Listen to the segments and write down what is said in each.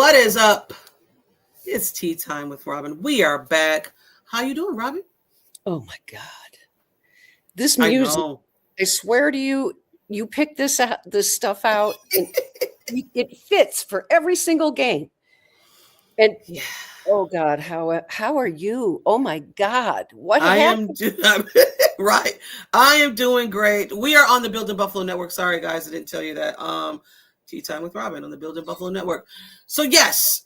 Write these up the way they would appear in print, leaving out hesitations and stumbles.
What is up? It's tea time with Robyn. We are back. How you doing, Robyn? Oh my God. This I music, know. I swear to you, you pick this stuff out and it fits for every single game. And Yeah. oh God, how are you? Oh my God. What I am happened? right. I am doing great. We are on the Building Buffalo Network. Sorry guys, I didn't tell you that. Tea time with Robyn on the Building Buffalo Network. So yes,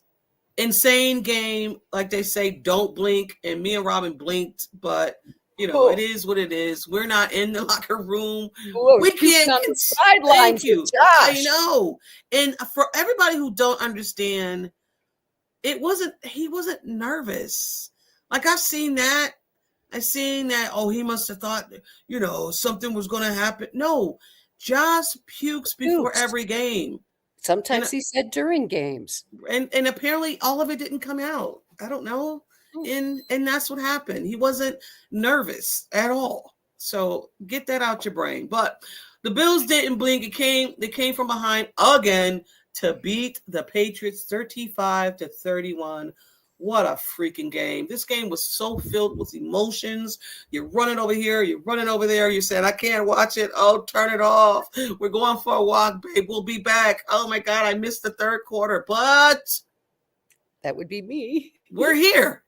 insane game. Like they say, don't blink. And me and Robyn blinked, but you know, it Oh, is what it is. We're not in the locker room. oh, I We was puking can't. on the Thank sidelines with you. I Josh. know. And for everybody who don't understand, he wasn't nervous. Like I've seen that, oh, he must have thought, something was going to happen. No, Josh pukes before Pukes. every game. And Sometimes he said during games. and apparently all of it didn't come out. I don't know. Oh, And that's what happened. He wasn't nervous at all. So get that out your brain. But the Bills didn't blink. They came from behind again to beat the Patriots 35-31. What a freaking game. This game was so filled with emotions. You're running over here, you're running over there. You said, I can't watch it. Oh, turn it off. We're going for a walk, babe. We'll be back. Oh my God, I missed the third quarter, but that would be me. we're here.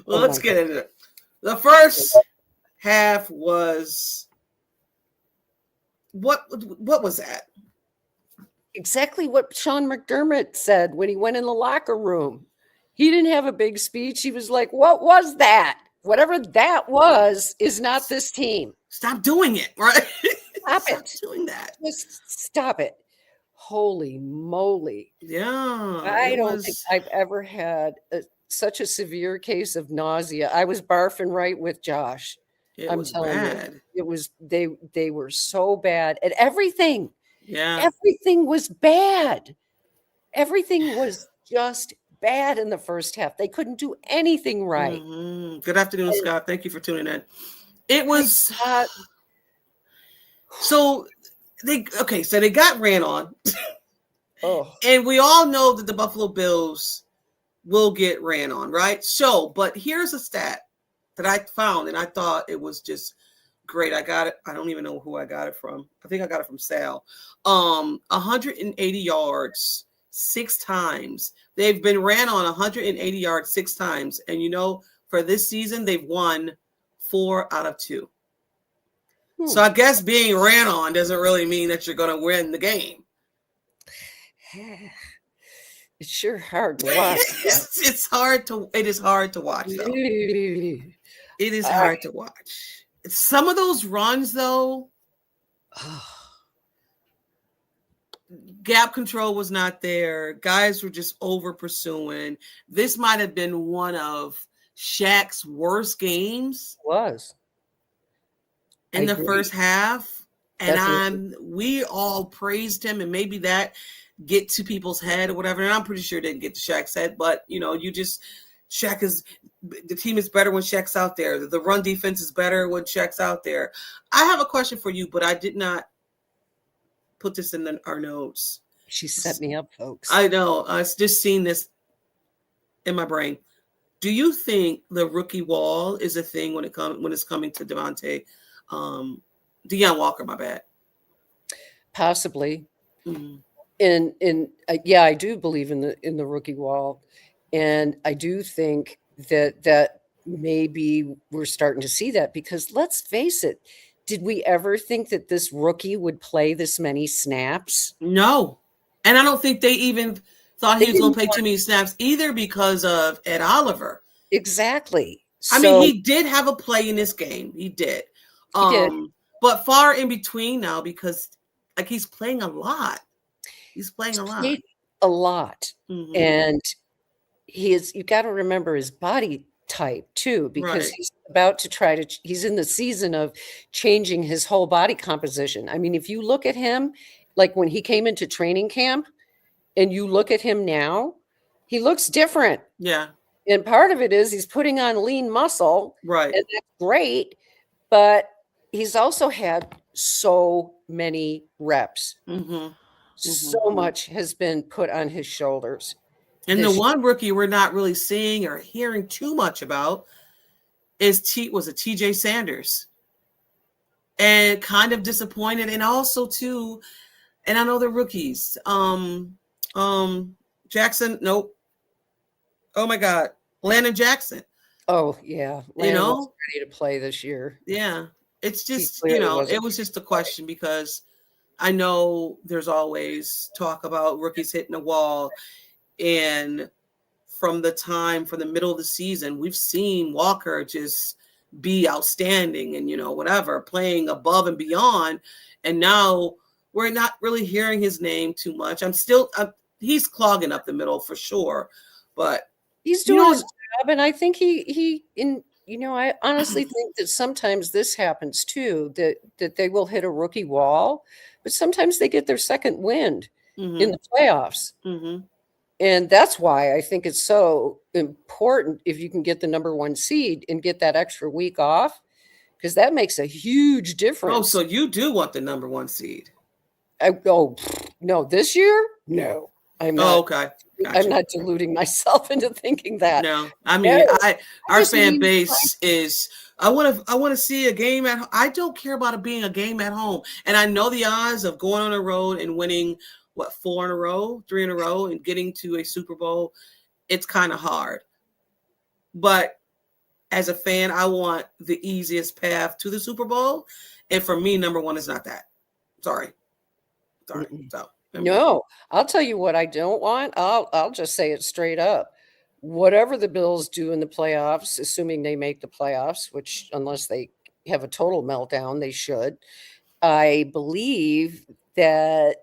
Well, Oh let's my get God. into it. The first half was what was that? Exactly what Sean McDermott said when he went in the locker room. He didn't have a big speech. He was like, what was that? Whatever that was is not this team. Stop doing it, right? Stop Stop it. doing that. Just stop it. Holy moly. Yeah, I it don't think was. I've ever had such a severe case of nausea. I was barfing right with Josh. It I'm was telling you. bad. It was they were so bad at everything. Yeah. Everything was bad. Everything was just bad in the first half. They couldn't do anything right. Mm-hmm. Good afternoon, And Scott. Thank you for tuning in. It I was thought, so so they got ran on, oh, and we all know that the Buffalo Bills will get ran on, right? So, but here's a stat that I found, and I thought it was just great. I got it. I don't even know who I got it from. I think I got it from Sal. 180 yards 6 times. They've been ran on 180 yards 6 times, and for this season they've won 4 out of 2. So I guess being ran on doesn't really mean that you're going to win the game. it's sure hard to watch. It is hard to watch though. It is hard to watch. Some of those runs though, gap control was not there. Guys were just over pursuing. This might have been one of Shaq's worst games. Was. In the first half. And we all praised him, and maybe that get to people's head or whatever. And I'm pretty sure it didn't get to Shaq's head, but Shaq is, the team is better when Shaq's out there. The run defense is better when Shaq's out there. I have a question for you, but I did not put this in our notes. She set me up, folks. I know. I've just seen this in my brain. Do you think the rookie wall is a thing when it's coming to Deion Walker? My bad. Possibly. Mm-hmm. And yeah, I do believe in the rookie wall, and I do think that maybe we're starting to see that, because let's face it, did we ever think that this rookie would play this many snaps? No. And I don't think they even thought he was going to play too many snaps either because of Ed Oliver. Exactly. I mean, he did have a play in this game. He did. He did. But far in between now, because he's playing a lot. He's playing a lot. A lot. Mm-hmm. And you got to remember his body type too, because he's about to he's in the season of changing his whole body composition. I mean, if you look at him, like when he came into training camp and you look at him now, he looks different. Yeah. And part of it is he's putting on lean muscle. Right. And that's great. But he's also had so many reps. Mm-hmm. So much has been put on his shoulders. And the one rookie we're not really seeing or hearing too much about is TJ Sanders. And kind of disappointed. And also too, and I know the rookies. Jackson, nope. Oh my God. Landon Jackson. Oh yeah. Landon was ready to play this year. Yeah. It's just, it was just a question because I know there's always talk about rookies hitting the wall. And from the middle of the season, we've seen Walker just be outstanding and, whatever, playing above and beyond. And now we're not really hearing his name too much. He's clogging up the middle for sure, but he's doing his job. And I think I honestly think that sometimes this happens too, that they will hit a rookie wall, but sometimes they get their second wind in the playoffs. And that's why I think it's so important if you can get the number 1 seed and get that extra week off, because that makes a huge difference. Oh, so you do want the number 1 seed? No, this year? No, I'm not. Oh, okay. Gotcha. I'm not deluding myself into thinking that. No, I mean, our fan base is. I want to see a game at home. I don't care about it being a game at home, and I know the odds of going on the road and winning 3 in a row, and getting to a Super Bowl. It's kind of hard, but as a fan, I want the easiest path to the Super Bowl, and for me, number 1 is not that. Sorry. So. No, I'll tell you what I don't want. I'll just say it straight up. Whatever the Bills do in the playoffs, assuming they make the playoffs, which unless they have a total meltdown, they should. I believe that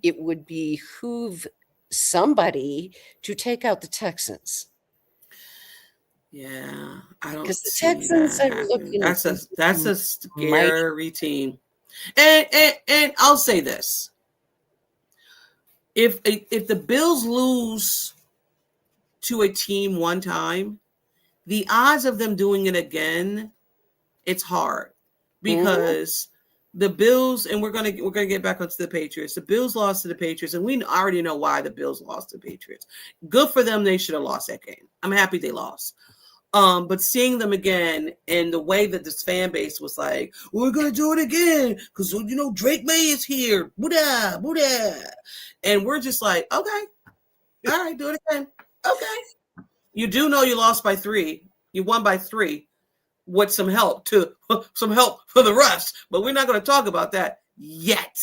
it would behoove somebody to take out the Texans. Yeah, I don't. Because the Texans are looking. That's a scary team. And I'll say this. If the Bills lose to a team one time, the odds of them doing it again, it's hard because the Bills, and we're gonna get back onto the Patriots. The Bills lost to the Patriots, and we already know why the Bills lost to the Patriots. Good for them; they should have lost that game. I'm happy they lost. But seeing them again and the way that this fan base was like, we're going to do it again because, Drake May is here. Buddha. And we're just like, okay, all right, do it again. Okay. You do know you lost by 3. You won by 3 with some help for the refs, but we're not going to talk about that yet.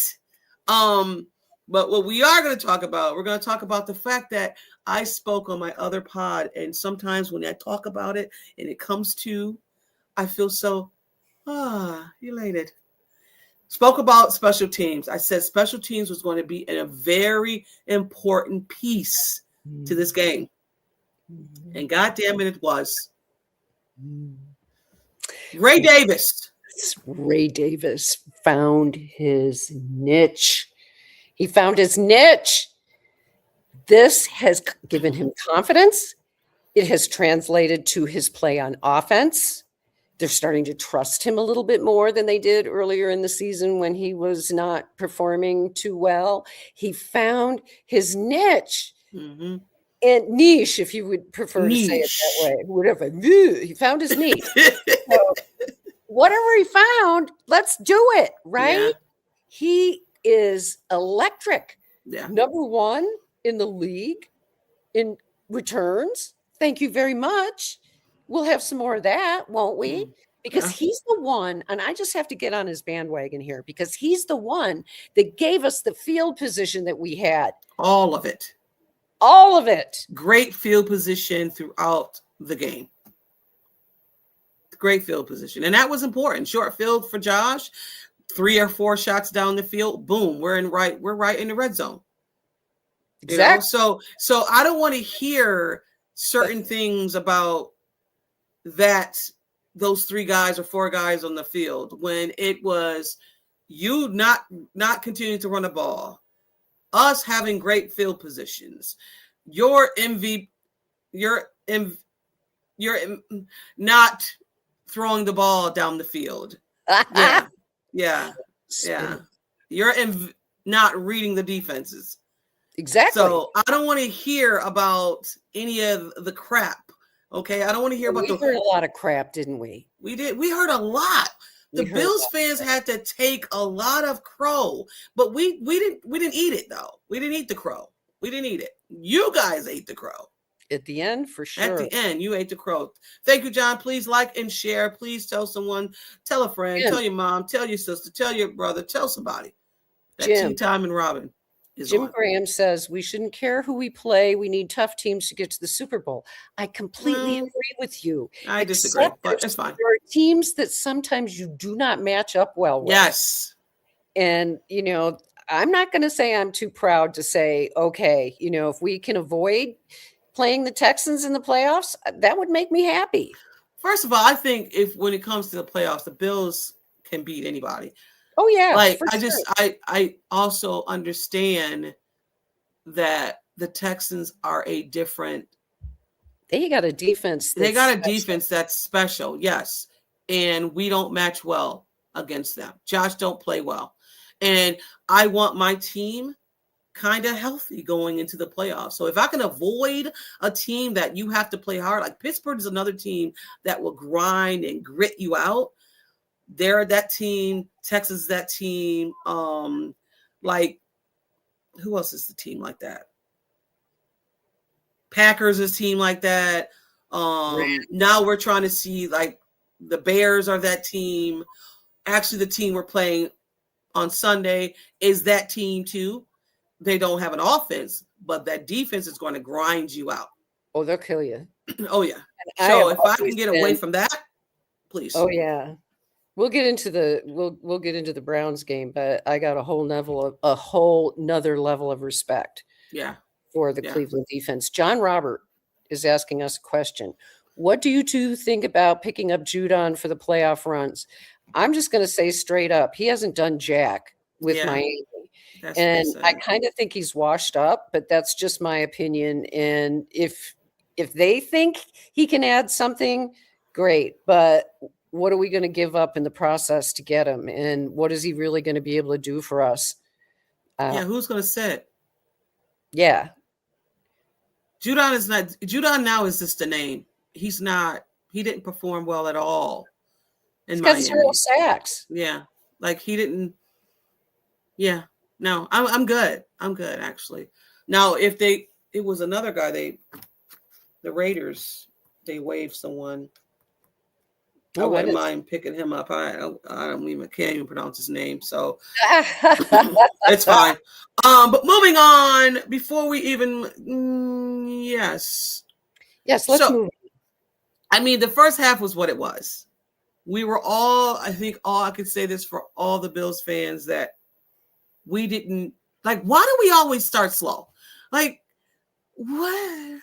But what we are going to talk about, we're going to talk about the fact that I spoke on my other pod, and sometimes when I talk about it and it comes to, I feel so elated. Spoke about special teams. I said special teams was going to be a very important piece to this game. And God damn it was. Ray Davis. Ray Davis found his niche. He found his niche. This has given him confidence. It has translated to his play on offense. They're starting to trust him a little bit more than they did earlier in the season when he was not performing too well. He found his niche. And niche, if you would prefer to say it that way. Whatever. He found his niche. So, whatever he found, let's do it, right? Yeah. He is electric. Yeah. Number 1 in the league in returns. Thank you very much. We'll have some more of that, won't we? Because he's the one, and I just have to get on his bandwagon here, because he's the one that gave us the field position that we had. All of it. All of it. Great field position throughout the game. Great field position. And that was important. Short field for Josh. 3 or 4 shots down the field. Boom. We're right in the red zone. Exactly. So I don't want to hear certain things about those 3 guys or 4 guys on the field when it was you not continuing to run the ball, us having great field positions, you're not throwing the ball down the field. Yeah. You're not reading the defenses. Exactly. So I don't want to hear about any of the crap. Okay, I don't want to hear about we heard a lot of crap, didn't we? We did. We heard a lot. The Bills fans had to take a lot of crow, but we didn't eat it though. We didn't eat the crow. We didn't eat it. You guys ate the crow. At the end, for sure. At the end, you ate the crow. Thank you, John. Please like and share. Please tell someone, tell a friend, tell your mom, tell your sister, tell your brother, tell somebody. That Tea Time and Robyn is Jim on. Graham says we shouldn't care who we play. We need tough teams to get to the Super Bowl. I completely agree with you. I disagree, but it's fine. There are teams that sometimes you do not match up well with. Yes. And, you know, I'm not going to say I'm too proud to say, okay, you know, if we can avoid playing the Texans in the playoffs, that would make me happy. First of all, I think when it comes to the playoffs, the Bills can beat anybody. Oh yeah. Like I also understand that the Texans are a different. They got a defense. They got a defense that's special. Yes. And we don't match well against them. Josh don't play well. And I want my team kind of healthy going into the playoffs. So if I can avoid a team that you have to play hard, like Pittsburgh is another team that will grind and grit you out. They're that team. Texas is that team. Like who else is the team like that? Packers is a team like that. Now we're trying to see like the Bears are that team. Actually, the team we're playing on Sunday is that team too. They don't have an offense, but that defense is going to grind you out. Oh, they'll kill you. Oh yeah. So if I can get away from that, please. Oh yeah. We'll get into the Browns game, but I got a whole nother level of respect. Yeah. For the Cleveland defense. John Robert is asking us a question. What do you two think about picking up Judon for the playoff runs? I'm just going to say straight up, he hasn't done jack with Miami. And I kind of think he's washed up, but that's just my opinion. And if they think he can add something, great. But what are we going to give up in the process to get him? And what is he really going to be able to do for us? Who's going to sit? Yeah. Judon now is just a name. He didn't perform well at all in Miami. He's got 0 sacks. Yeah. Like he didn't. Yeah. No, I'm good. I'm good actually. Now, if it was another guy, the Raiders, they waived someone. I wouldn't mind picking him up. Can't even pronounce his name, so it's fine. But moving on, before we even yes, let's move. I mean, the first half was what it was. We were I could say this for all the Bills fans that we didn't like. Why do we always start slow? Like what?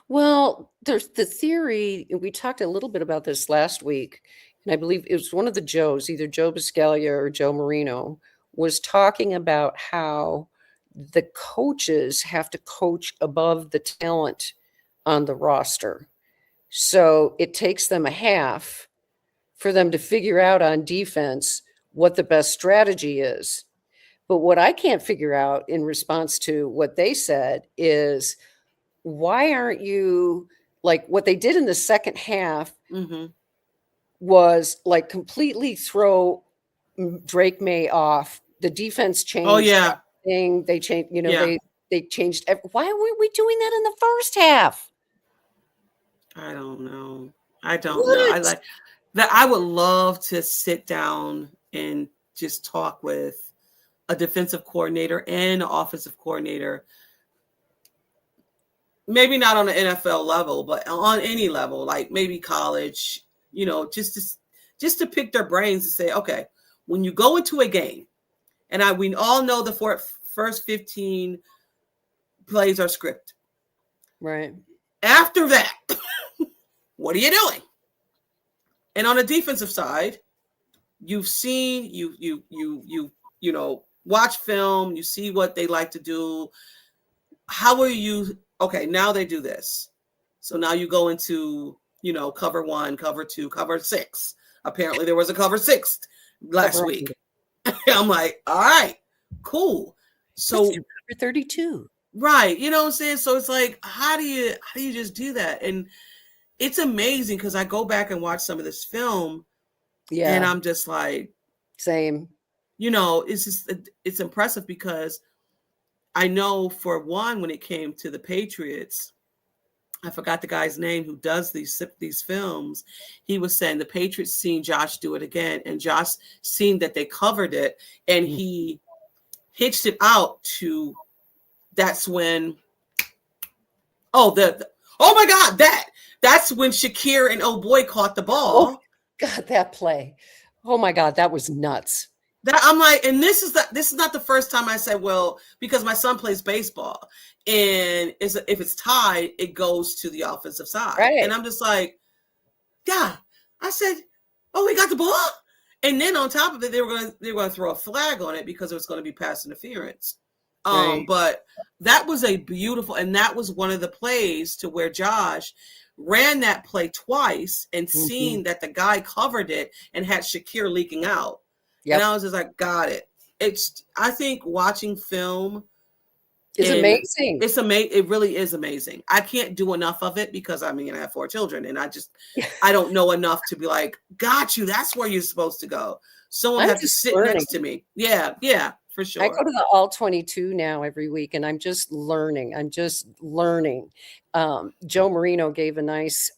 Well, there's the theory, and we talked a little bit about this last week, and I believe it was one of the Joes, either Joe Buscaglia or Joe Marino, was talking about how the coaches have to coach above the talent on the roster. So it takes them a half for them to figure out on defense what the best strategy is. But what I can't figure out in response to what they said is, why aren't you like what they did in the second half was like completely throw Drake May off. The defense changed. Oh yeah. They changed, they changed. Why weren't we doing that in the first half? I don't know. I like that. I would love to sit down and just talk with a defensive coordinator and an offensive coordinator. Maybe not on the NFL level, but on any level, like maybe college, just to pick their brains and say, okay, when you go into a game, and we all know the first 15 plays are scripted. Right. After that, what are you doing? And on the defensive side, you've seen, watch film, you see what they like to do. How are you? Okay, now they do this. So now you go into, cover 1, cover 2, cover 6. Apparently there was a cover 6 last week. I'm like, all right, Cool. That's So number 32. right, you know what I'm saying? So it's like, how do you just do that? And it's amazing because I go back and watch some of this film and Yeah. I'm just like, Same. you know, it's impressive because I know for one, when it came to the Patriots, I forgot the guy's name who does these films. He was saying the Patriots seen Josh do it again, and Josh seen that they covered it, and he hitched it out to. That's when. Oh oh my God, that's when Shakir and oh boy caught the Oh ball. God, that play. Oh my God, that was nuts. That I'm like, and this is not the first time I said, well, because my son plays baseball, and if it's tied, it goes to the offensive side, Right. and I'm just like, yeah. I said, oh, we got the ball, and then on top of it, they were going to throw a flag on it because it was going to be pass interference. Right. But that was a beautiful, and that was one of the plays to where Josh ran that play twice and seen that the guy covered it and had Shakir leaking out. Yep. And I was just like, got it. I think watching film is amazing. It's amazing. It really is amazing. I can't do enough of it because I have 4 children and I don't know enough to be like, got you. That's where you're supposed to go. Someone has to sit next to me. Yeah. Yeah, for sure. I go to the All 22 now every week and I'm just learning. Joe Marino gave a nice,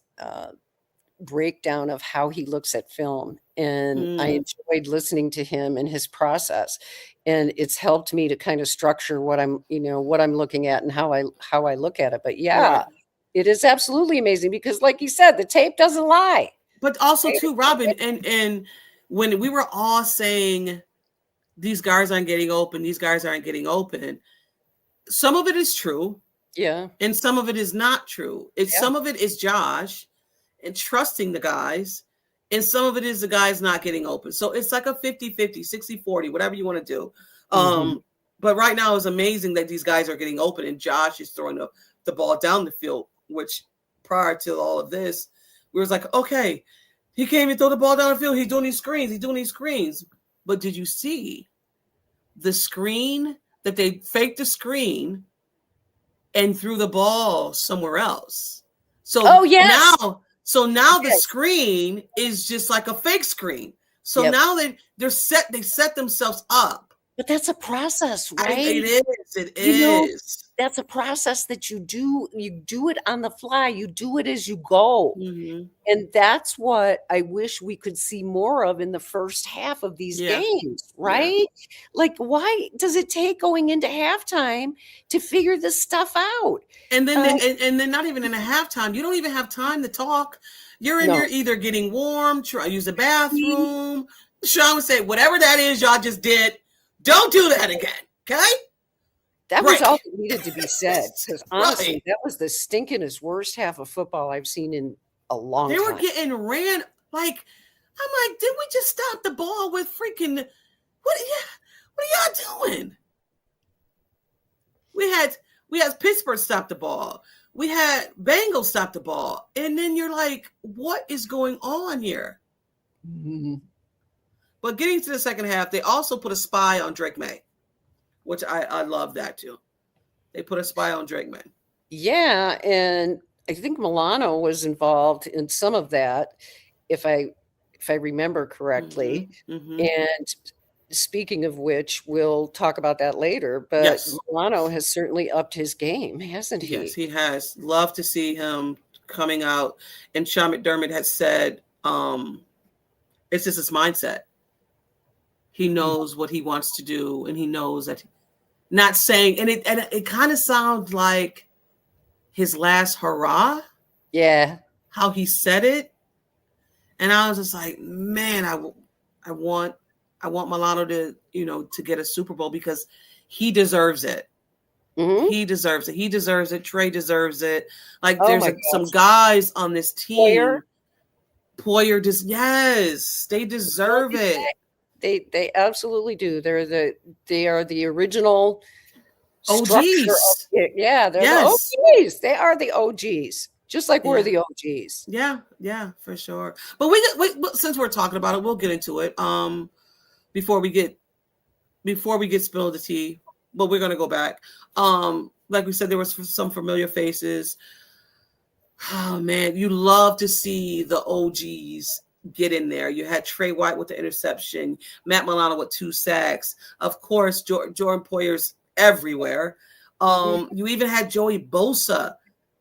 breakdown of how he looks at film, and I enjoyed listening to him and his process, and it's helped me to kind of structure what I'm looking at and how I look at it. But yeah, it is absolutely amazing because, like you said, the tape doesn't lie. But also too, Robyn, and when we were all saying these guys aren't getting open, some of it is true, and some of it is not true. Some of it is Josh and trusting the guys, and some of it is the guys not getting open. So it's like a 50-50, 60-40, whatever you want to do. But right now it's amazing that these guys are getting open and Josh is throwing the ball down the field, which prior to all of this, we was like, okay, he can't even throw the ball down the field. He's doing these screens. But did you see the screen that they faked the screen and threw the ball somewhere else? So now the screen is just like a fake screen. So now they set themselves up. But that's a process, right? It is. That's a process that you do it on the fly. You do it as you go. And that's what I wish we could see more of in the first half of these games, right? Like, why does it take going into halftime to figure this stuff out? And then and then not even in a halftime, you don't even have time to talk. You're either getting warm, try to use the bathroom. Sean would say, whatever that is y'all just did, don't do that again. Okay? That was all that needed to be said. Because honestly, that was the stinkingest worst half of football I've seen in a long time. They were getting ran. Like, I'm like, did we just stop the ball with freaking what are y'all doing? We had Pittsburgh stop the ball. We had Bengals stop the ball. And then you're like, what is going on here? But getting to the second half, they also put a spy on Drake May, which I love that too. They put a spy on Drake May. Yeah, and I think Milano was involved in some of that, if I remember correctly. And speaking of which, we'll talk about that later. But Milano has certainly upped his game, hasn't he? Yes, he has. Love to see him coming out. And Sean McDermott has said, it's just his mindset. He knows what he wants to do, and he knows that. Not saying, and it kind of sounds like his last hurrah. Yeah, how he said it, and I was just like, man, I want Milano to to get a Super Bowl because he deserves it. He deserves it. He deserves it. Trey deserves it. Like there's some guys on this team. Poyer they deserve it. They absolutely do. They are the original OGs. Yeah, they're the OGs. They are the OGs, just like we're the OGs. Yeah, for sure. But we since we're talking about it, we'll get into it. Before we before we get spilled the tea, but we're gonna go back. Like we said, there was some familiar faces. Oh man, you love to see the OGs get in there. You had Trey White with the interception, Matt Milano with 2 sacks. Of course, Jordan Poyer's everywhere. You even had Joey Bosa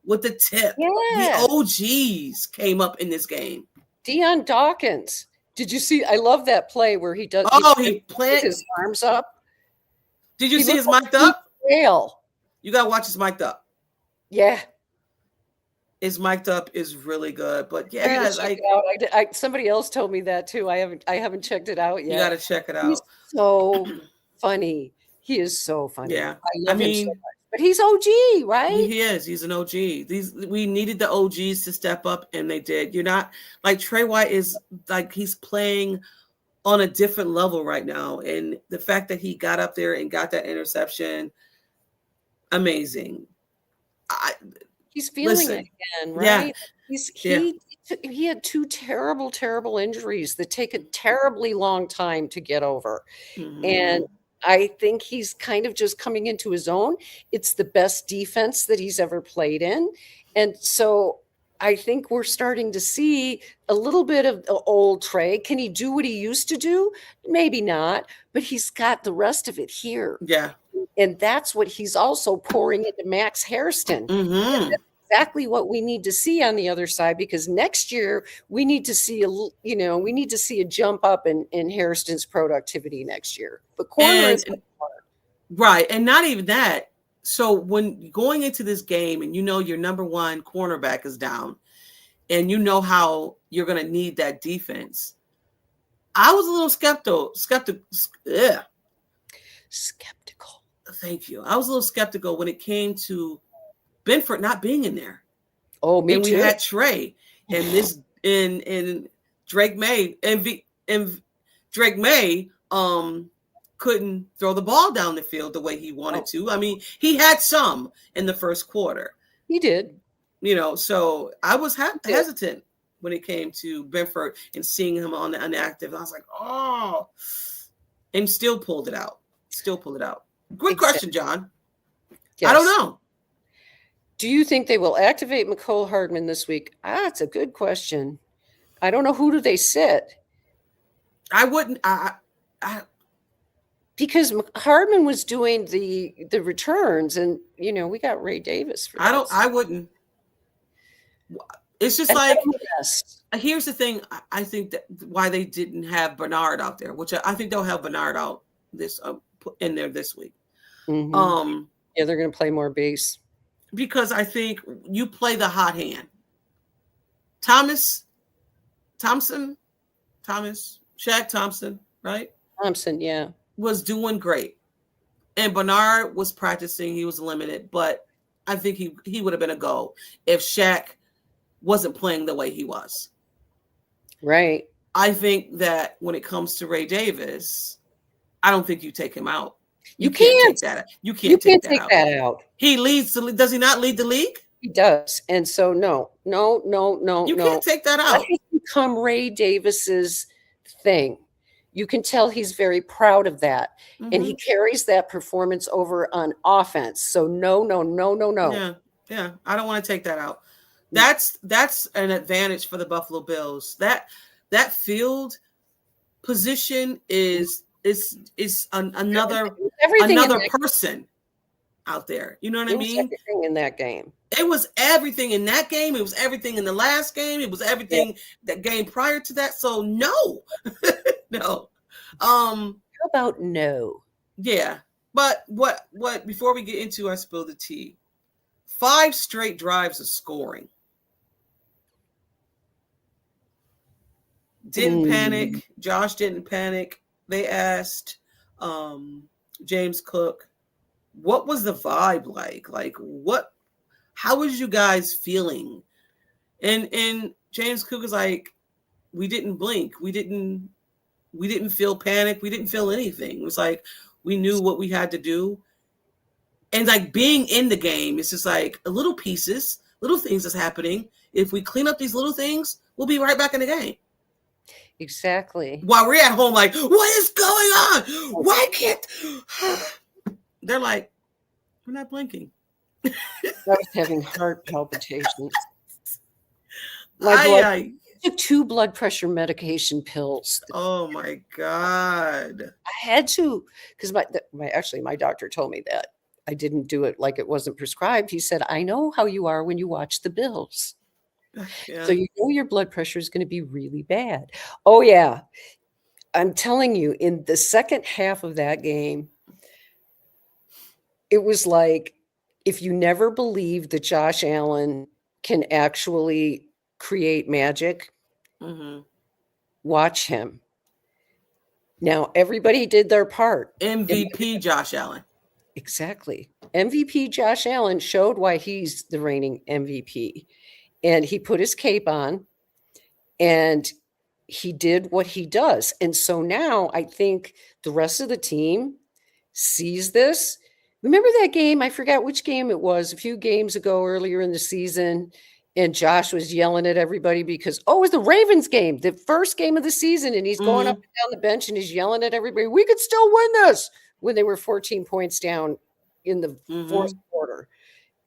with the tip. Yeah. The OGs came up in this game. Dion Dawkins. Did you see? I love that play where he does. Oh, he planted his arms up. Did you see his mic'd up? Fail. You gotta watch his mic'd up. Yeah. His mic'd up is really good, but yeah, somebody else told me that too. I haven't checked it out yet. You got to check it out. He's so funny. He is so funny. Yeah, I love him so much. But he's OG, right? He is. He's an OG. We needed the OGs to step up, and they did. You're not like Trey White is like he's playing on a different level right now, and the fact that he got up there and got that interception, amazing. He's feeling it again, right? Yeah. He had 2 terrible injuries that take a terribly long time to get over. And I think he's kind of just coming into his own. It's the best defense that he's ever played in. And so I think we're starting to see a little bit of the old Trey. Can he do what he used to do? Maybe not, but he's got the rest of it here. Yeah. And that's what he's also pouring into Max Hairston. That's exactly what we need to see on the other side, because next year we need to see a jump up in Hairston's productivity next year. But corner is right, and not even that. So when going into this game, and your number 1 cornerback is down, and how you're going to need that defense, I was a little skeptical. Thank you. I was a little skeptical when it came to Benford not being in there. Oh, me and too. We had Trey and this and Drake May and Drake May couldn't throw the ball down the field the way he wanted to. I mean, he had some in the first quarter. He did. So I was hesitant when it came to Benford and seeing him on the inactive. I was like, oh, and still pulled it out. Good question, John. Yes. I don't know. Do you think they will activate Mecole Hardman this week? That's a good question. I don't know. Who do they sit? I wouldn't. Because Hardman was doing the returns, and we got Ray Davis for that. I wouldn't. It's just like, here's the thing. I think that why they didn't have Bernard out there, which I think they'll have Bernard out in there this week. Yeah, they're going to play more base. Because I think you play the hot hand. Shaq Thompson, right? Thompson, yeah. Was doing great. And Bernard was practicing. He was limited. But I think he would have been a go if Shaq wasn't playing the way he was. Right. I think that when it comes to Ray Davis, I don't think you take him out. You can't take that out. You can't take that out. He leads. Does he not lead the league? He does. And so no. You can't take that out. Let it become Ray Davis's thing. You can tell he's very proud of that. And he carries that performance over on offense. So no. Yeah. I don't want to take that out. That's an advantage for the Buffalo Bills. That field position is another person out there. You know what I mean? Everything in that game. It was everything in that game. It was everything in the last game. It was everything that game prior to that. So no, no. How about no? Yeah. But what before we get into our spill the tea, 5 straight drives of scoring. Didn't panic. Josh didn't panic. They asked James Cook, what was the vibe like? Like how was you guys feeling? And James Cook is like, we didn't blink. We didn't feel panic. We didn't feel anything. It was like, we knew what we had to do. And like being in the game, it's just like little things that's happening. If we clean up these little things, we'll be right back in the game. Exactly. While we're at home, like, what is going on? Why can't they're like, we're not blinking. I was having heart palpitations. My blood took 2 blood pressure medication pills. Oh my God. I had to, because my doctor told me that. I didn't do it like it wasn't prescribed. He said, I know how you are when you watch the bills. Yeah. So you know your blood pressure is going to be really bad. Oh, yeah. I'm telling you, in the second half of that game, it was like, if you never believed that Josh Allen can actually create magic, watch him. Now, everybody did their part. MVP Josh Allen. Exactly. MVP Josh Allen showed why he's the reigning MVP. And he put his cape on and he did what he does. And so now I think the rest of the team sees this. Remember that game? I forgot which game it was a few games ago earlier in the season. And Josh was yelling at everybody because, it was the Ravens game, the first game of the season. And he's going up and down the bench and he's yelling at everybody, we could still win this, when they were 14 points down in the fourth quarter.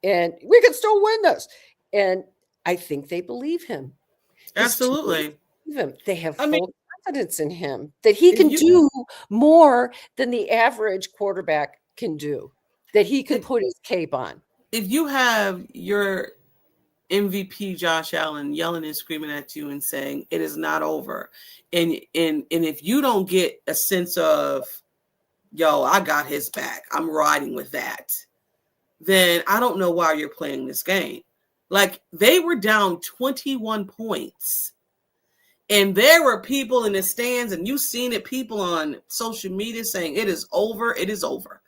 And we could still win this. And I think they believe him. Absolutely. They have full confidence in him that he can do more than the average quarterback can do, that he can put his cape on. If you have your MVP Josh Allen yelling and screaming at you and saying it is not over, and if you don't get a sense of, yo, I got his back, I'm riding with that, then I don't know why you're playing this game. Like, they were down 21 points. And there were people in the stands, and you've seen it, people on social media saying it is over, it is over.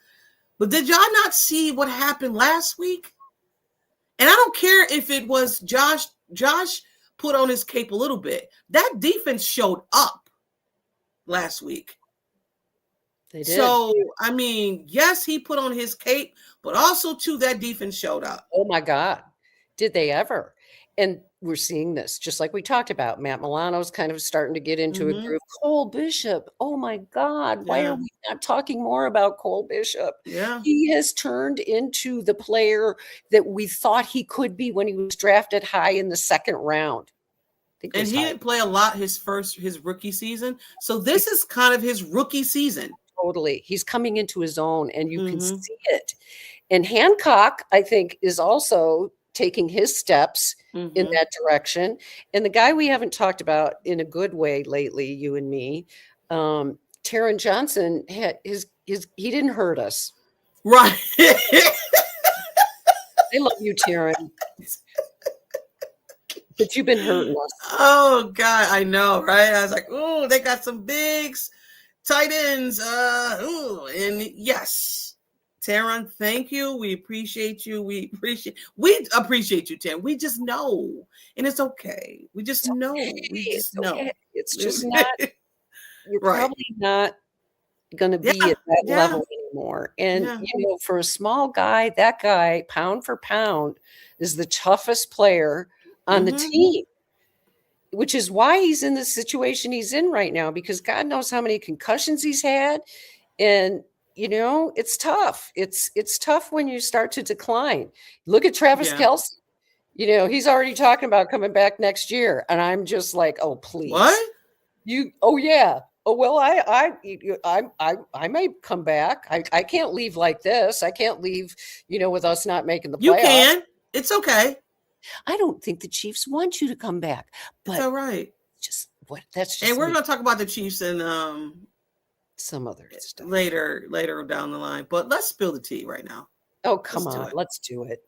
But did y'all not see what happened last week? And I don't care if it was Josh put on his cape a little bit. That defense showed up last week. They did. So, I mean, yes, he put on his cape, but also, too, that defense showed up. Oh, my God. Did they ever? And we're seeing this, just like we talked about. Matt Milano's kind of starting to get into a groove. Cole Bishop, oh my God, why are we not talking more about Cole Bishop? Yeah. He has turned into the player that we thought he could be when he was drafted high in the second round. And he didn't play a lot his rookie season. So this is kind of his rookie season. Totally. He's coming into his own, and you can see it. And Hancock, I think, is also taking his steps in that direction. And the guy we haven't talked about in a good way lately, you and me, Taron Johnson, he didn't hurt us. Right. I love you, Taron. But you've been hurting us. Oh, God, I know, right? I was like, oh, they got some bigs, tight ends. And yes. Taron, thank you. We appreciate you. We appreciate you, Taron. We just know. And it's okay. We just know. We just know. It's just not, you're probably not going to be at that level anymore. And, for a small guy, that guy, pound for pound, is the toughest player on the team, which is why he's in the situation he's in right now, because God knows how many concussions he's had. And, it's tough. It's tough when you start to decline. Look at Travis Kelce. He's already talking about coming back next year. And I'm just like, oh, please. What? Oh, yeah. Oh, well, I may come back. I can't leave like this. I can't leave, with us not making the playoffs. You can. It's okay. I don't think the Chiefs want you to come back. But it's all right. That's just And we're going to talk about the Chiefs and some other stuff later down the line. But let's spill the tea right now. Oh, come on. Let's do it.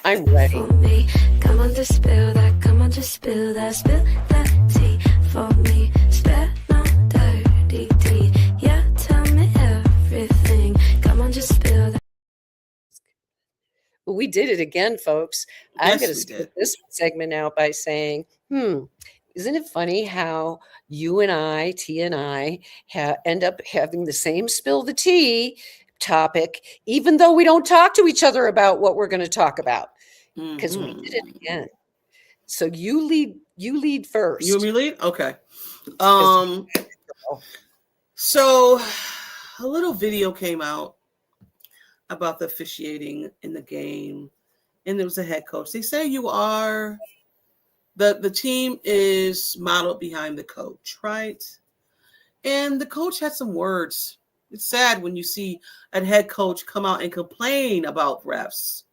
I'm ready. For me. Come on, just spill that. Come on, just spill that. Spill that tea for me. Spill no dirty tea. Yeah, tell me everything. Come on, just spill that. We did it again, folks. Yes, I'm going to split this segment out by saying, isn't it funny how you and I, T and I, end up having the same spill the tea topic, even though we don't talk to each other about what we're going to talk about? Because we did it again. So you lead first. You want me to lead? Okay. So a little video came out about the officiating in the game, and there was a head coach. They say the team is modeled behind the coach, right? And the coach had some words. It's sad when you see a head coach come out and complain about refs.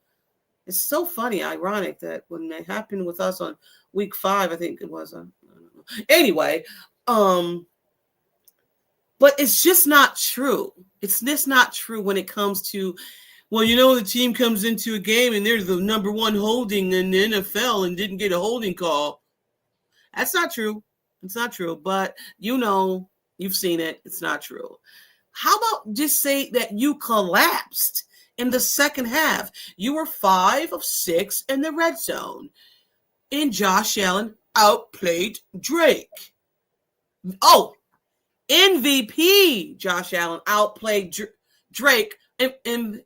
It's so funny, ironic that when it happened with us on week 5, I think it was. I don't know. Anyway, but it's just not true. It's just not true when it comes to, well, the team comes into a game and they're the number 1 holding in the NFL and didn't get a holding call. That's not true. It's not true. But you've seen it. It's not true. How about just say that you collapsed in the second half? You were 5 of 6 in the red zone, and Josh Allen outplayed Drake. Oh, MVP Josh Allen outplayed Drake in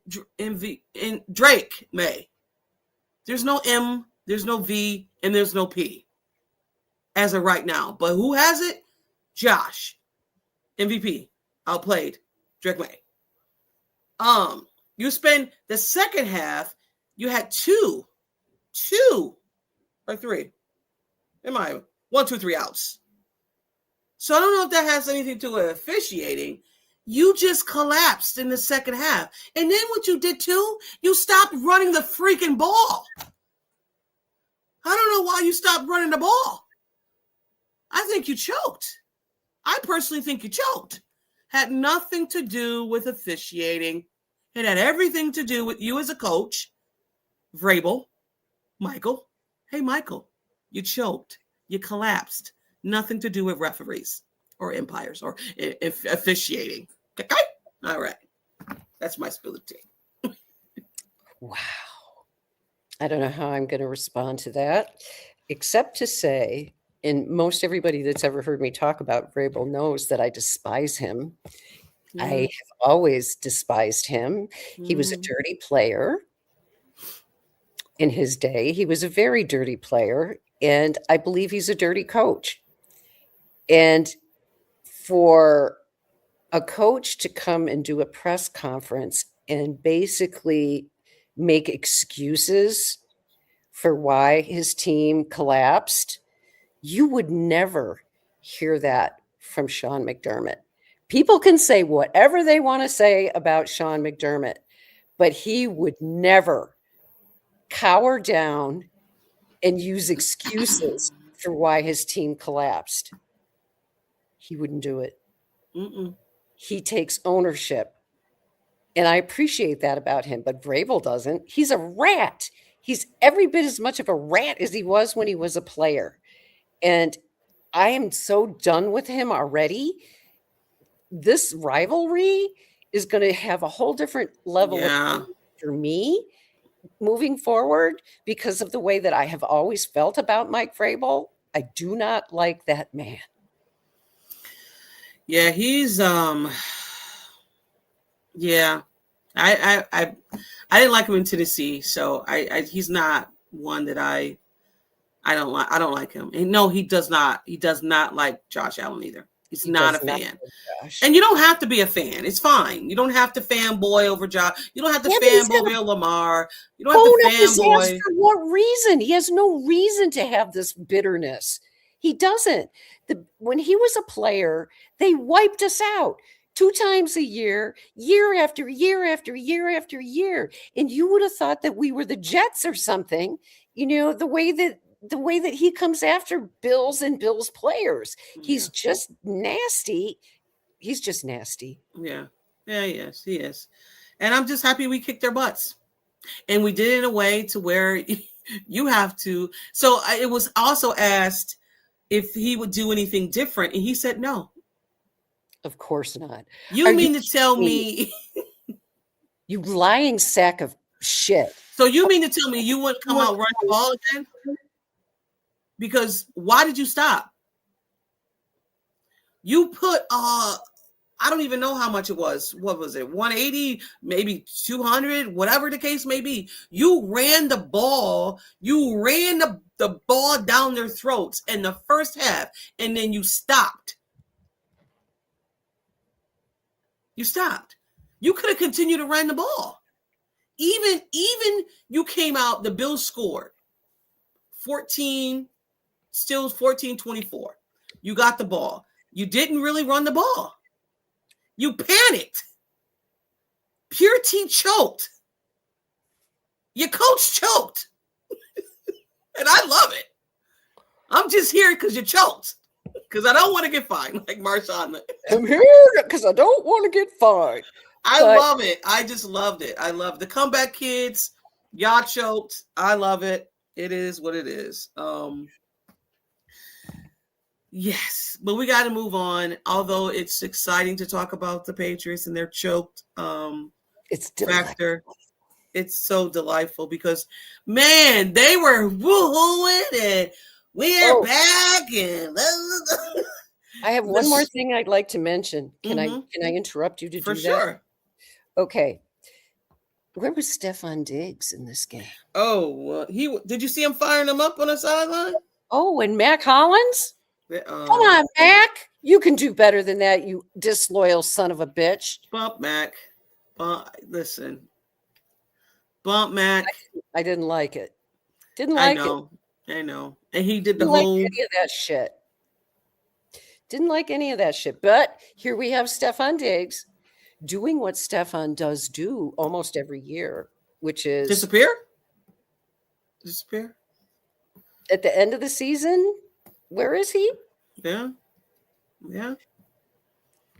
Drake May. There's no M, there's no V, and there's no P as of right now. But who has it? Josh. MVP outplayed Drake May. You spend the second half, you had 2 or 3. 1, 2, 3 outs. So I don't know if that has anything to do with officiating. You just collapsed in the second half. And then what you did too, you stopped running the freaking ball. I don't know why you stopped running the ball. I think you choked. I personally think you choked. Had nothing to do with officiating. It had everything to do with you as a coach, Vrabel, Michael. Hey, Michael, you choked. You collapsed. Nothing to do with referees or umpires or officiating. Okay? All right. That's my spill of tea. Wow. I don't know how I'm going to respond to that, except to say, and most everybody that's ever heard me talk about Vrabel knows that I despise him. I have always despised him. He was a dirty player in his day. He was a very dirty player, and I believe he's a dirty coach. And for a coach to come and do a press conference and basically make excuses for why his team collapsed, you would never hear that from Sean McDermott. People can say whatever they want to say about Sean McDermott, but he would never cower down and use excuses for why his team collapsed. He wouldn't do it. He takes ownership. And I appreciate that about him, but Vrabel doesn't. He's a rat. He's every bit as much of a rat as he was when he was a player. And I am so done with him already. This rivalry is going to have a whole different level of for me moving forward because of the way that I have always felt about Mike Vrabel. I do not like that man. Yeah, he's I didn't like him in Tennessee, so he's not one that I don't like. I don't like him. And no, he does not like Josh Allen either. He's not a fan. And you don't have to be a fan. It's fine. You don't have to fanboy over Josh. You don't have to fanboy over Lamar. You don't have to fanboy. For what reason? He has no reason to have this bitterness. He doesn't. When he was a player, they wiped us out 2 times a year, year after year after year after year. And you would have thought that we were the Jets or something, the way that he comes after Bills and Bills players. He's just nasty. He's just nasty. Yeah, he is. And I'm just happy we kicked their butts. And we did it in a way to where you have to. So it was also asked if he would do anything different. And he said no. Of course not. You mean to tell me? You lying sack of shit. So you mean to tell me you wouldn't come out running the ball again? Because why did you stop? You put I don't even know how much it was. What was it? 180, maybe 200, whatever the case may be. You ran the ball. You ran the ball down their throats in the first half, and then you stopped. You stopped. You could have continued to run the ball. Even you came out, the Bills scored 14, still 14-24. You got the ball. You didn't really run the ball. You panicked. Pure T choked. Your coach choked. And I love it. I'm just here because you choked. Because I don't want to get fined like Marshawn. I'm here because I don't want to get fined. I love it. I just loved it. I love the comeback kids. Y'all choked. I love it. It is what it is. Yes, but we got to move on. Although it's exciting to talk about the Patriots and their choked it's factor. It's so delightful because, man, they were woohooing and we're back. And I have one more thing I'd like to mention. Can I interrupt you to do that? For sure. Okay. Where was Stefon Diggs in this game? Oh, did you see him firing him up on the sideline? Oh, and Mac Hollins? Come on, Mac. You can do better than that, you disloyal son of a bitch. Bump Mac. Listen. Bump Mac. I didn't like it. Didn't like it. I know. And he did the whole... any of that shit. Didn't like any of that shit. But here we have Stefon Diggs doing what Stefon does do almost every year, which is... Disappear? At the end of the season... Where is he? Yeah.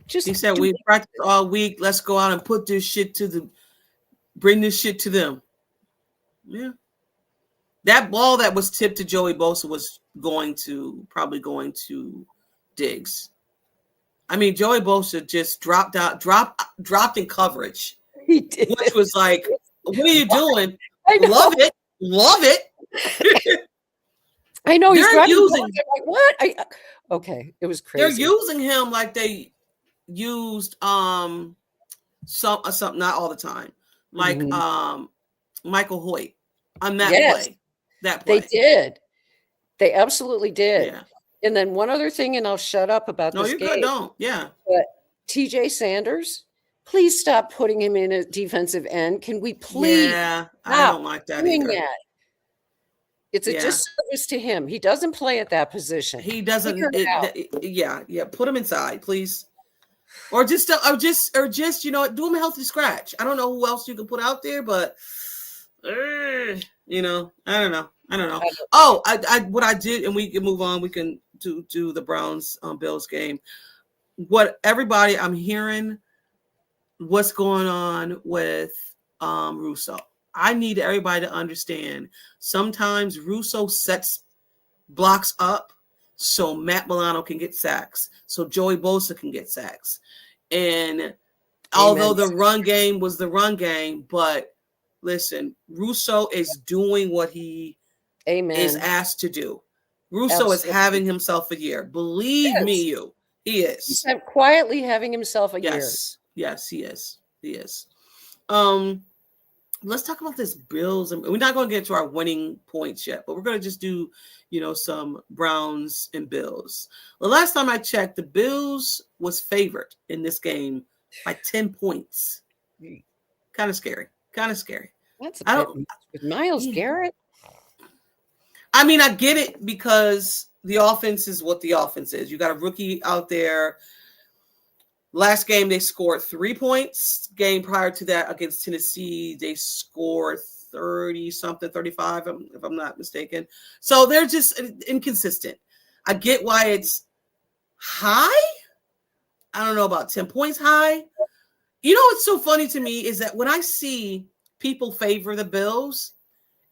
He said we practiced all week. Let's go out and put this shit bring this shit to them. Yeah. That ball that was tipped to Joey Bosa was probably going to Diggs. I mean, Joey Bosa just dropped in coverage. He did. Which was like, what are you doing? Love it. I know he's using like what? Okay, it was crazy. They're using him like they used some not all the time, like Michael Hoyt on that play. That play. They did. They absolutely did. Yeah. And then one other thing, and I'll shut up about this game. No, you're good. Don't. Yeah. But TJ Sanders, please stop putting him in a defensive end. Can we please? Yeah, I don't like that either. It's a disservice to him. He doesn't play at that position. He doesn't. Put him inside, please, or just do him a healthy scratch. I don't know who else you can put out there, but I don't know. Oh, what I did, and we can move on. We can do the Browns Bills game. What everybody, I'm hearing what's going on with Russo. I need everybody to understand sometimes Russo sets blocks up so Matt Milano can get sacks, so Joey Bosa can get sacks. And although the run game was the run game, but listen, Russo is doing what he is asked to do. Russo is having himself a year. Believe me, he is. He's quietly having himself a year. Yes, he is. He is. Let's talk about this Bills. And we're not going to get to our winning points yet, but we're going to just do, some Browns and Bills. The last time I checked, the Bills was favored in this game by 10 points. Kind of scary. That's a bit with Myles Garrett. I mean, I get it because the offense is what the offense is. You got a rookie out there. Last game, they scored 3 points. Game prior to that against Tennessee, they scored 30-something, 35, if I'm not mistaken. So they're just inconsistent. I get why it's high. I don't know about 10 points high. What's so funny to me is that when I see people favor the Bills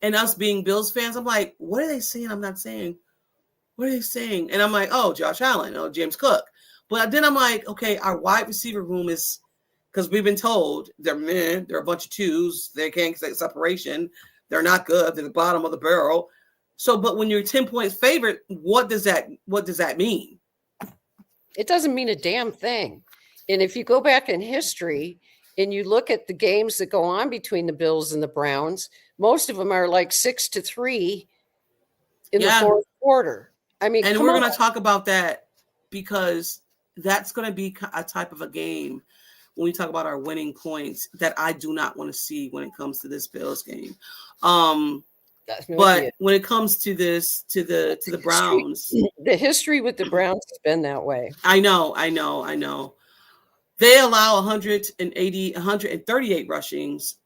and us being Bills fans, I'm like, what are they saying? I'm not saying. What are they saying? And I'm like, oh, Josh Allen, oh, James Cook. But then I'm like, okay, our wide receiver room is, because we've been told they're a bunch of twos. They can't get separation. They're not good. They're the bottom of the barrel. So, but when you're 10 points favored, what does that mean? It doesn't mean a damn thing. And if you go back in history and you look at the games that go on between the Bills and the Browns, most of them are like 6-3 in the fourth quarter. I mean, and come we're on. going to talk about that because that's going to be a type of a game when we talk about our winning points that I do not want to see when it comes to this Bills game. But when it comes to this, to the Browns, the history with the Browns has been that way. I know. They allow 138 rushings,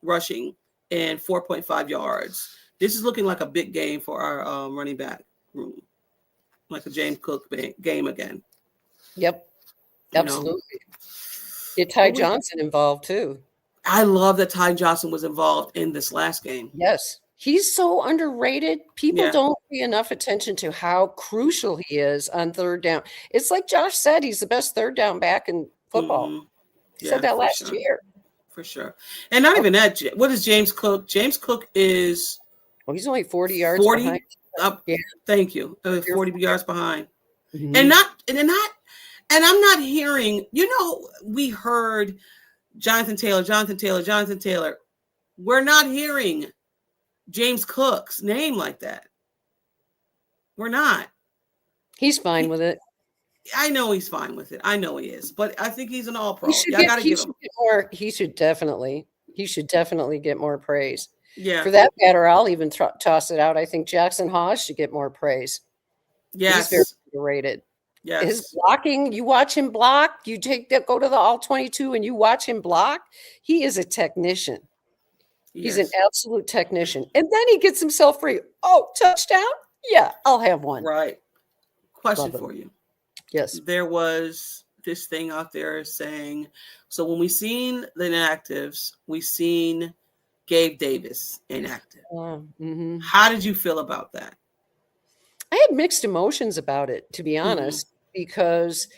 rushing and 4.5 yards. This is looking like a big game for our running back room, like a James Cook game again. Yep, absolutely. Get Ty Johnson involved too. I love that Ty Johnson was involved in this last game. Yes. He's so underrated. People don't pay enough attention to how crucial he is on third down. It's like Josh said, he's the best third down back in football. Mm-hmm. He said that last year. For sure. And not even that. What is James Cook? James Cook is... Oh, he's only 40 yards behind. Thank you. 40 yards behind. Mm-hmm. And I'm not hearing, we heard Jonathan Taylor. We're not hearing James Cook's name like that. We're not. He's fine with it. I know he's fine with it. I know he is, but I think he's an all-pro. He should definitely get more praise. Yeah. For that matter, I'll even toss it out. I think Jackson Hawes should get more praise. Yes. He's very underrated. Yes. His blocking, you watch him block, go to the all 22 and you watch him block. He is a technician. He's an absolute technician. And then he gets himself free. Oh, touchdown? Yeah, I'll have one. Right. Question for you. Yes. There was this thing out there saying, so when we seen the inactives, we seen Gabe Davis inactive. Mm-hmm. How did you feel about that? I had mixed emotions about it, to be honest, because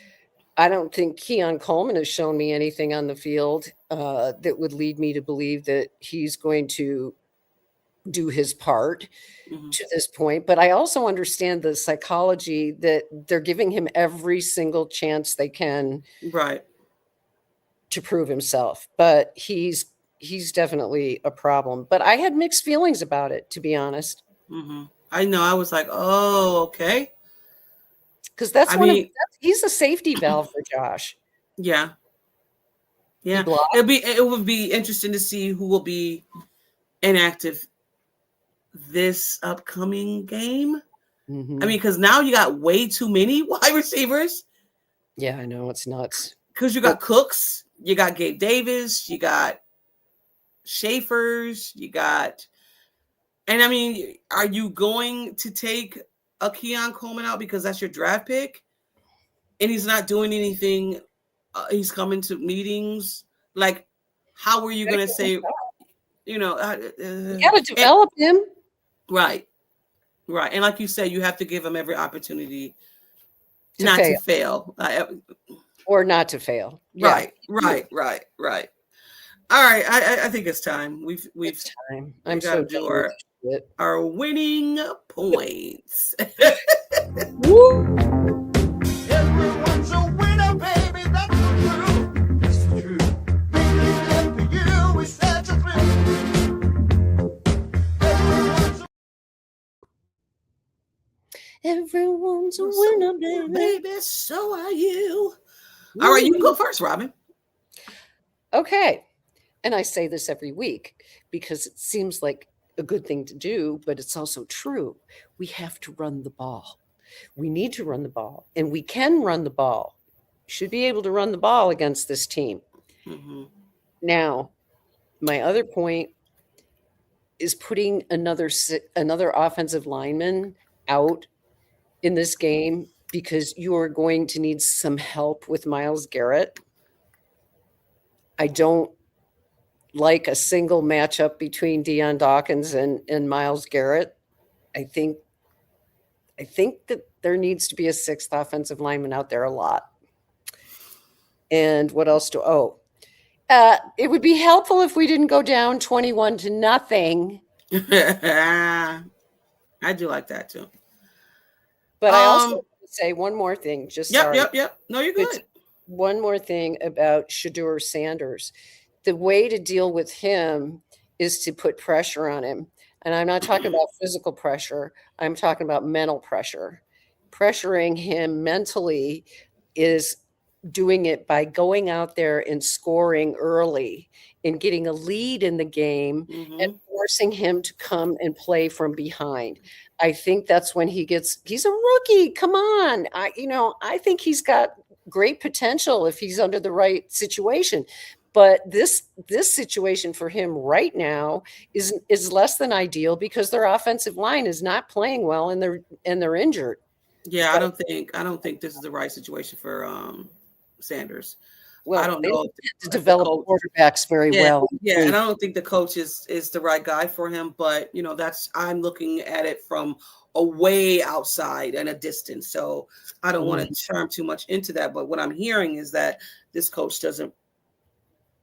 I don't think Keon Coleman has shown me anything on the field that would lead me to believe that he's going to do his part to this point. But I also understand the psychology that they're giving him every single chance they can to prove himself. But he's definitely a problem. But I had mixed feelings about it, to be honest. Mm-hmm. I know. I was like, oh, okay. Because he's a safety valve for Josh. Yeah. Yeah. It would be interesting to see who will be inactive this upcoming game. Mm-hmm. I mean, because now you got way too many wide receivers. Yeah, I know. It's nuts. Because you got Cooks, you got Gabe Davis, you got Schaefer's, and I mean, are you going to take a Keon Coleman out because that's your draft pick and he's not doing anything? He's coming to meetings. Like, how are you going to say, you got to develop him. Right. And like you said, you have to give him every opportunity to fail. Or not to fail. Yeah. Right. All right. I think it's time. It's time. I'm so do our winning points. Woo! Everyone's a winner, baby. That's the truth. For you is such a thrill. Everyone's a winner, baby. So are you. All right, you can go first, Robyn. Okay. And I say this every week because it seems like a good thing to do, but it's also true. We have to run the ball. We need to run the ball, and we can run the ball. Should be able to run the ball against this team. Mm-hmm. Now, my other point is putting another offensive lineman out in this game because you are going to need some help with Myles Garrett. I don't like a single matchup between Deion Dawkins and Myles Garrett. I think that there needs to be a sixth offensive lineman out there a lot. And what else it would be helpful if we didn't go down 21-0. I do like that too. But I also want to say one more thing. Yep. No, you're good. one more thing about Shedeur Sanders. The way to deal with him is to put pressure on him. And I'm not talking about physical pressure, I'm talking about mental pressure. Pressuring him mentally is doing it by going out there and scoring early and getting a lead in the game and forcing him to come and play from behind. I think that's when he's a rookie. Come on. I think he's got great potential if he's under the right situation. But this situation for him right now is less than ideal because their offensive line is not playing well and they're injured. Yeah, I don't think this is the right situation for Sanders. Well, I don't they know to develop quarterbacks very well. Yeah, and I don't think the coach is the right guy for him. But I'm looking at it from a way outside and a distance. So I don't want to charm too much into that. But what I'm hearing is that this coach doesn't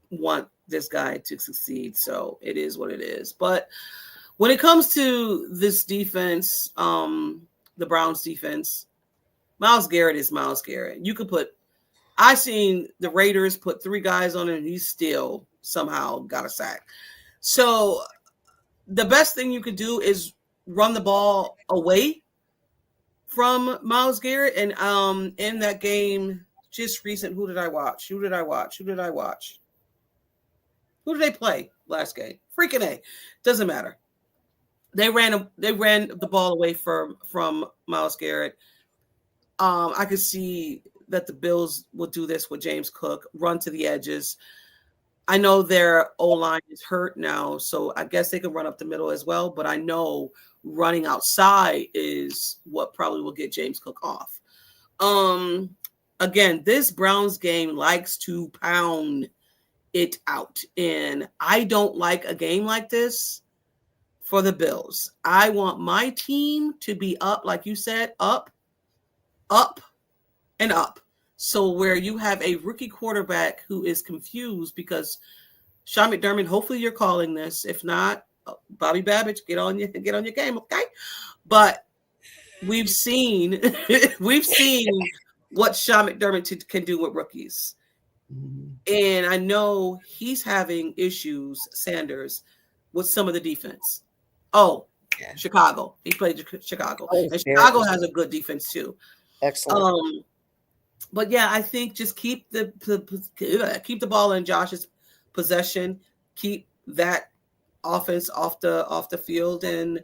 want this guy to succeed. So it is what it is. But when it comes to this defense, the Browns defense, Myles Garrett is Myles Garrett. You could I seen the Raiders put 3 guys on him and he still somehow got a sack. So the best thing you could do is run the ball away from Myles Garrett. And in that game just recent, who did I watch? Who did they play last game? Freaking A. Doesn't matter. They ran the ball away from Myles Garrett. I could see that the Bills will do this with James Cook, run to the edges. I know their O-line is hurt now, so I guess they can run up the middle as well. But I know running outside is what probably will get James Cook off. Again, this Browns game likes to pound it out. And I don't like a game like this for the Bills. I want my team to be up, like you said, up, and up. So where you have a rookie quarterback who is confused because Sean McDermott, hopefully you're calling this. If not, Bobby Babbage, get on your game, okay? But we've seen what Sean McDermott can do with rookies. And I know he's having issues, Sanders, with some of the defense. Oh, yeah. Chicago. He played Chicago. And Chicago has a good defense too. Excellent. But yeah, I think just keep the ball in Josh's possession, keep that offense off the field, and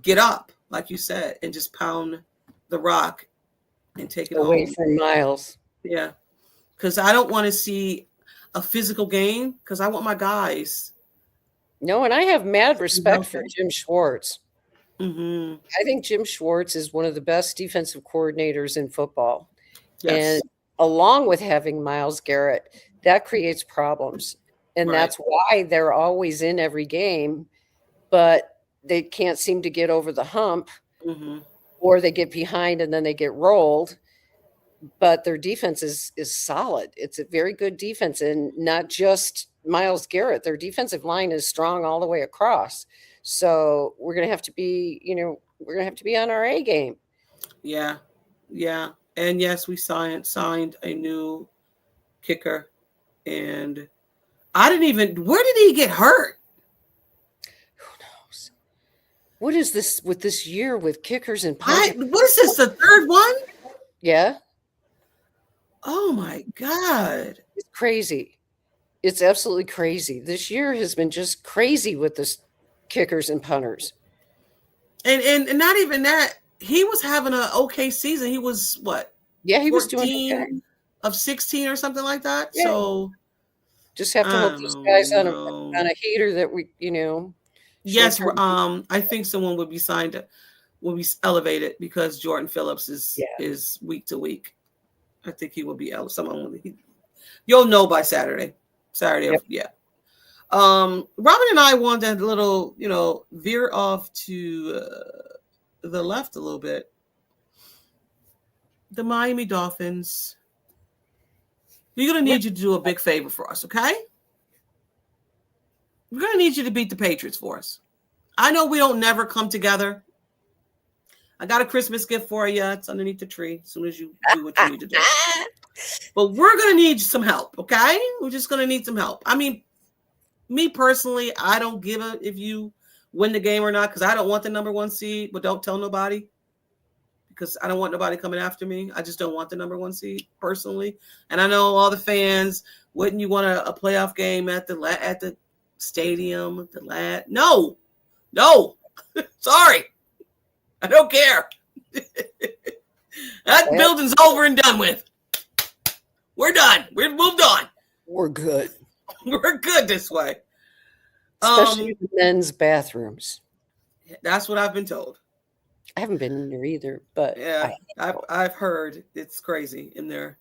get up, like you said, and just pound the rock and take it away home. from Miles. Yeah, because I don't want to see a physical game because I want my guys. No, and I have mad respect for Jim Schwartz. Mm-hmm. I think Jim Schwartz is one of the best defensive coordinators in football. Yes. And along with having Myles Garrett, that creates problems. And that's why they're always in every game, but they can't seem to get over the hump, or they get behind and then they get rolled. But their defense is solid. It's a very good defense, and not just Myles Garrett. Their defensive line is strong all the way across. So we're going to have to be, on our A game. Yeah. Yeah. And yes, we signed a new kicker, and where did he get hurt? Who knows? What is this with this year with kickers and punters? What is this, the third one? Yeah. Oh my God. It's crazy. It's absolutely crazy. This year has been just crazy with this kickers and punters. And not even that. He was having an okay season. He was what? Yeah, he was doing okay. Of 16 or something like that. Yeah. So just have to hope these guys on a heater that we, Yes, I think someone would be elevated because Jordan Phillips is week to week. I think he will be you'll know by Saturday. Yep. Yeah. Robyn and I wanted a little, veer off to the left a little bit. The Miami Dolphins. We're going to need you to do a big favor for us, okay? We're going to need you to beat the Patriots for us. I know we don't never come together. I got a Christmas gift for you. It's underneath the tree as soon as you do what you need to do. But we're going to need some help, okay? We're just going to need some help. I mean, me personally, I don't give a if you win the game or not because I don't want the number 1 seed, but don't tell nobody because I don't want nobody coming after me. I just don't want the number 1 seed personally. And I know all the fans, wouldn't you want a playoff game at the stadium? No. Sorry. I don't care. That building's over and done with. We're done. We've moved on. We're good. We're good this way. Especially the men's bathrooms. That's what I've been told. I haven't been in there either, but yeah, I've heard it's crazy in there.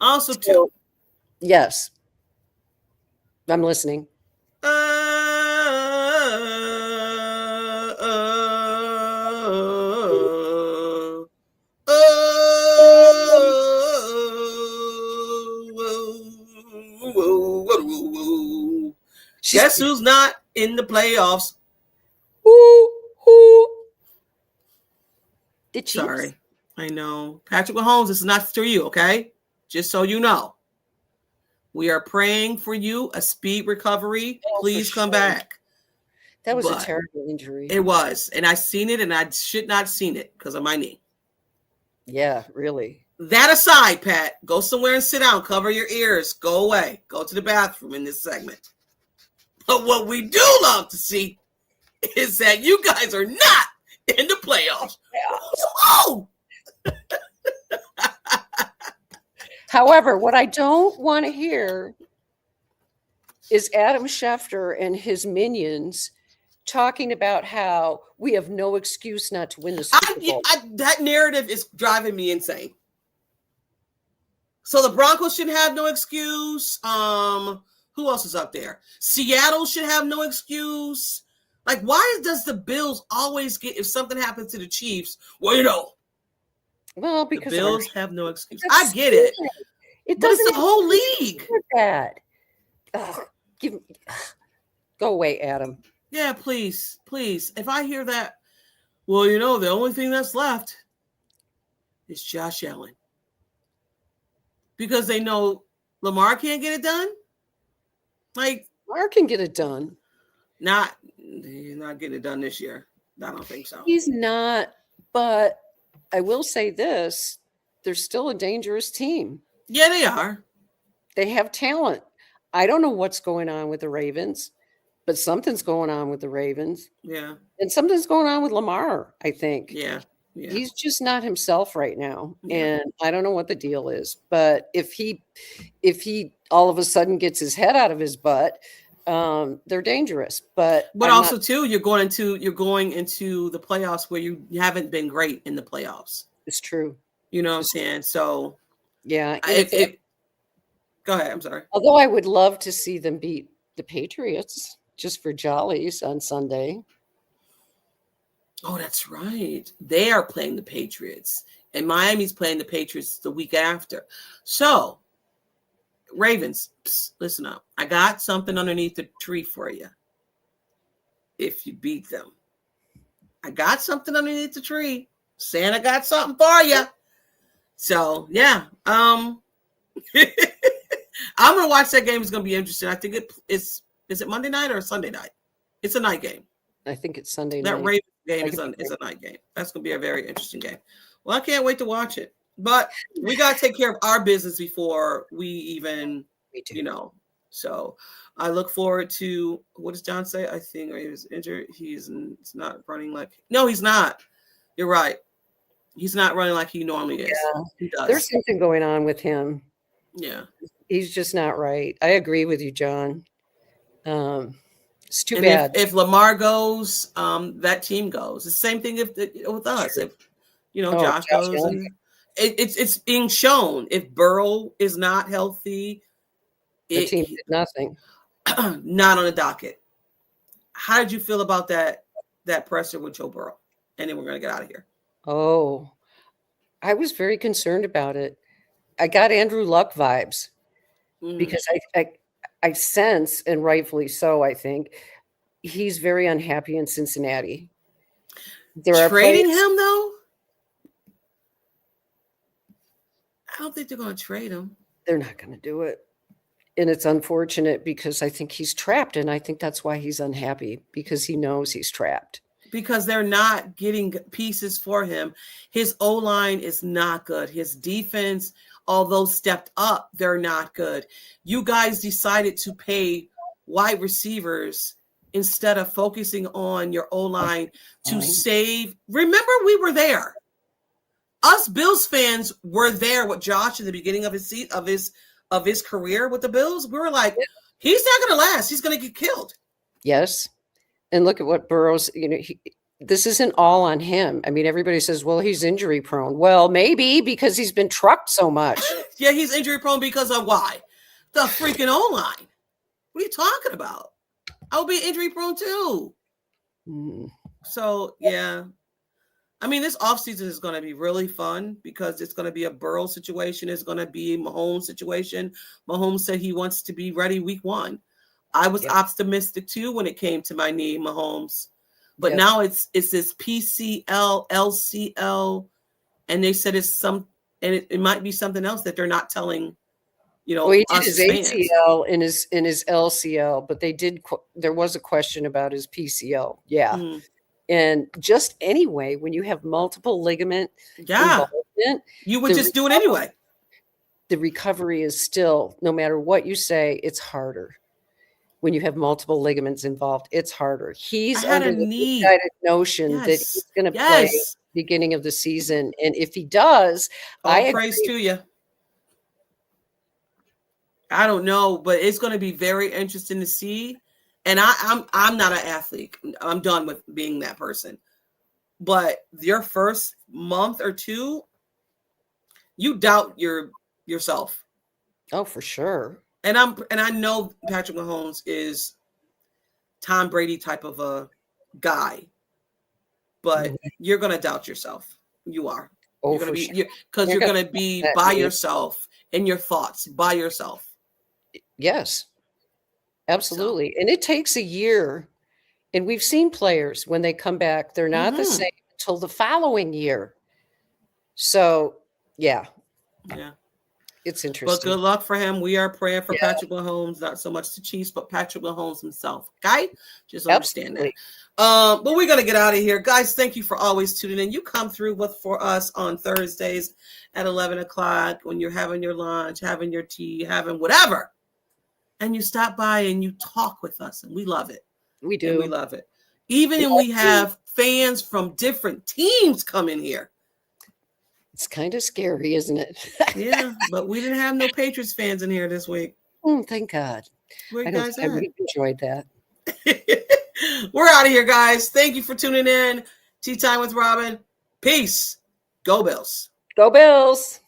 Also, too. Yes. I'm listening. Guess who's not in the playoffs? The Chiefs. Sorry, I know. Patrick Mahomes, this is not for you, okay? Just so you know. We are praying for you, a speed recovery. Please come back. That was a terrible injury. It was. And I seen it, and I should not seen it because of my knee. Yeah, really. That aside, Pat, go somewhere and sit down. Cover your ears. Go away. Go to the bathroom in this segment. But what we do love to see is that you guys are not in the playoffs. Oh! However, what I don't want to hear is Adam Schefter and his minions talking about how we have no excuse not to win the Super Bowl. That narrative is driving me insane. So the Broncos should have no excuse. Who else is up there? Seattle should have no excuse. Like, why does the Bills always get, if something happens to the Chiefs, well, because the Bills have no excuse. I get it. It but doesn't it's the whole league. That. Go away, Adam. Yeah, please. If I hear that, the only thing that's left is Josh Allen. Because they know Lamar can't get it done. Like, Lamar can get it done. He's not getting it done this year. I don't think so. He's not, but I will say this. They're still a dangerous team. Yeah, they are. They have talent. I don't know what's going on with the Ravens, but something's going on with the Ravens. Yeah. And something's going on with Lamar, I think. Yeah. He's just not himself right now. Yeah. And I don't know what the deal is. But if he all of a sudden gets his head out of his butt, they're dangerous. But also too, you're going into the playoffs where you haven't been great in the playoffs. It's true. You know what I'm saying? So yeah. Go ahead. I'm sorry. Although I would love to see them beat the Patriots just for jollies on Sunday. Oh, that's right. They are playing the Patriots, and Miami's playing the Patriots the week after. So, Ravens, listen up. I got something underneath the tree for you. If you beat them, I got something underneath the tree. Santa got something for you. So, yeah. I'm gonna watch that game. It's gonna be interesting. I think is it Monday night or Sunday night? It's a night game. I think it's Sunday night. That Ravens game is a night game. That's going to be a very interesting game. Well, I can't wait to watch it. But we got to take care of our business before we even, So I look forward to, what does John say? I think he was injured. He's not running like, no, he's not. You're right. He's not running like he normally is. Yeah. He does. There's something going on with him. Yeah. He's just not right. I agree with you, John. It's too bad. If Lamar goes, that team goes. The same thing with us. If Josh goes, it's being shown. If Burrow is not healthy, the team did nothing. Not on the docket. How did you feel about that presser with Joe Burrow? And then we're gonna get out of here. Oh, I was very concerned about it. I got Andrew Luck vibes because I sense, and rightfully so, I think, he's very unhappy in Cincinnati. Trading him, though? don't think they're going to trade him. They're not going to do it. And it's unfortunate because I think he's trapped. And I think that's why he's unhappy, because he knows he's trapped. Because they're not getting pieces for him. His O-line is not good. His defense, although stepped up, they're not good. You guys decided to pay wide receivers instead of focusing on your O-line to save. Remember, we were there. Us Bills fans were there with Josh in the beginning of his career with the Bills. We were like, he's not going to last. He's going to get killed. Yes. And look at what Burrow's, this isn't all on him. I mean, everybody says, well, he's injury prone. Well, maybe because he's been trucked so much. Yeah, he's injury prone because of why? The freaking O-line. What are you talking about? I would be injury prone too. So, yeah. I mean, this offseason is going to be really fun because it's going to be a Burrow situation. It's going to be a Mahomes situation. Mahomes said he wants to be ready week 1. I was optimistic too when it came to my knee, Mahomes. But now it's this PCL, LCL, and they said it's it might be something else that they're not telling, well, he did us his fans. ACL and his LCL, but there was a question about his PCL. Yeah. And just anyway, when you have multiple ligament involvement, you would just do it anyway. The recovery is still, no matter what you say, it's harder. When you have multiple ligaments involved, it's harder. He's under the misguided notion that he's going to play beginning of the season. And if he does, all praise to you. I don't know, but it's going to be very interesting to see. And I'm not an athlete. I'm done with being that person. But your first month or two, you doubt yourself. Oh, for sure. And I know Patrick Mahomes is Tom Brady type of a guy, but you're gonna doubt yourself. You are. Oh, you're gonna for be because you're gonna be by yourself in your thoughts, by yourself. Yes, absolutely. And it takes a year. And we've seen players when they come back, they're not the same until the following year. So, yeah. It's interesting. But good luck for him. We are praying for Patrick Mahomes, not so much the Chiefs, but Patrick Mahomes himself. Okay? Just understand that. But we're going to get out of here. Guys, thank you for always tuning in. You come through for us on Thursdays at 11 o'clock when you're having your lunch, having your tea, having whatever. And you stop by and you talk with us, and we love it. We do. And we love it. Even when we have fans from different teams come in here. It's kind of scary, isn't it? Yeah, but we didn't have no Patriots fans in here this week. Thank God. Where you guys at? I really enjoyed that. We're out of here, guys. Thank you for tuning in. Tea Time with Robyn. Peace. Go Bills. Go Bills.